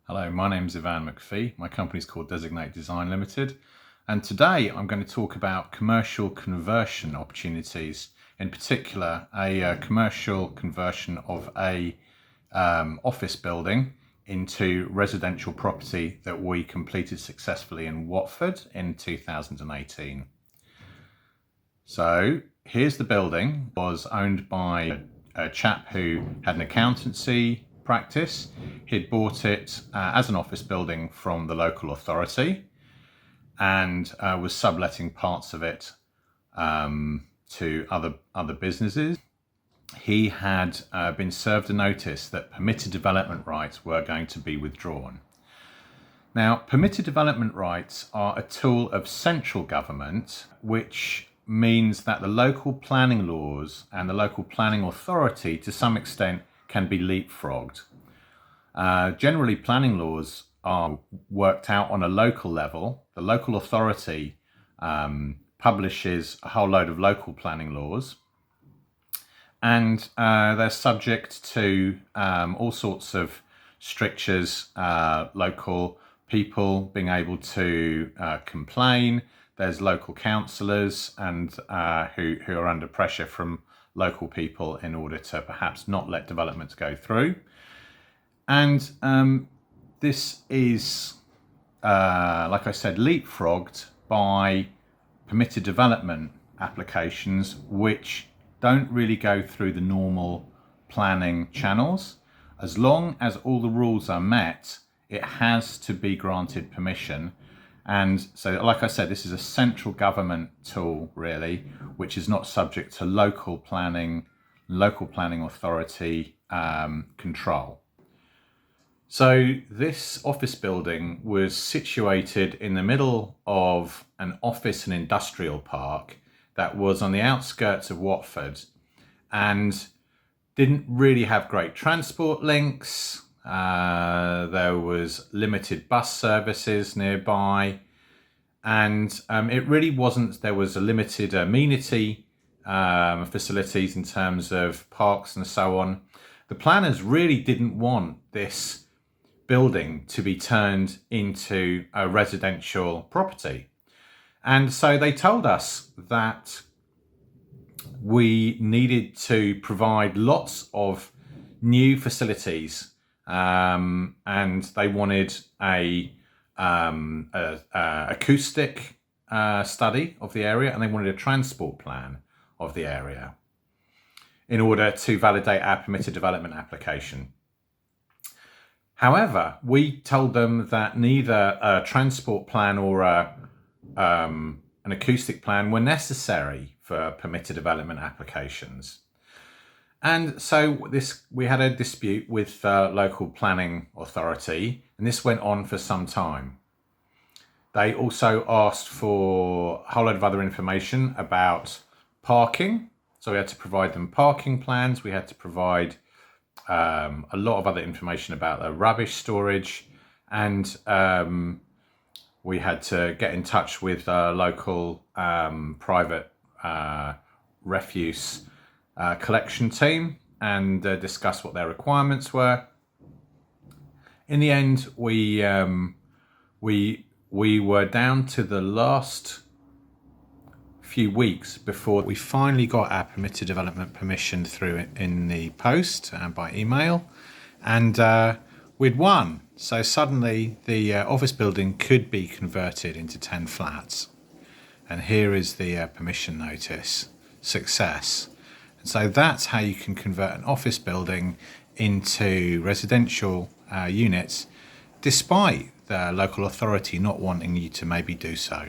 Hello, my name's Ivan McPhee. My company's called Designate Design Ltd. And today I'm going to talk about commercial conversion opportunities, in particular a commercial conversion of a office building into residential property that we completed successfully in Watford in 2018. So here's the building. It was owned by a chap who had an accountancy practice. He'd bought it as an office building from the local authority and was subletting parts of it to other businesses. He had been served a notice that permitted development rights were going to be withdrawn. Now, permitted development rights are a tool of central government, which means that the local planning laws and the local planning authority, to some extent, can be leapfrogged. Generally, planning laws are worked out on a local level. The local authority publishes a whole load of local planning laws, and they're subject to all sorts of strictures, local people being able to complain. There's local councillors and who are under pressure from local people in order to perhaps not let developments go through. And this is, like I said, leapfrogged by permitted development applications, which don't really go through the normal planning channels. As long as all the rules are met, it has to be granted permission. And so, like I said, this is a central government tool, really, which is not subject to local planning authority control. So this office building was situated in the middle of an office and industrial park that was on the outskirts of Watford and didn't really have great transport links. There was limited bus services nearby, and it really wasn't, there was a limited amenity facilities in terms of parks and so on. The planners really didn't want this building to be turned into a residential property. And so they told us that we needed to provide lots of new facilities, and they wanted a acoustic study of the area, and they wanted a transport plan of the area in order to validate our permitted development application. However, we told them that neither a transport plan or an acoustic plan were necessary for permitted development applications. And so we had a dispute with the local planning authority, and this went on for some time. They also asked for a whole load of other information about parking. So we had to provide them parking plans. We had to provide a lot of other information about the rubbish storage, and we had to get in touch with a local private refuse collection team and discuss what their requirements were. In the end, we were down to the last few weeks before we finally got our permitted development permission through in the post and by email, and we'd won. So suddenly the office building could be converted into 10 flats, and here is the permission notice. Success. And so that's how you can convert an office building into residential units, despite the local authority not wanting you to maybe do so.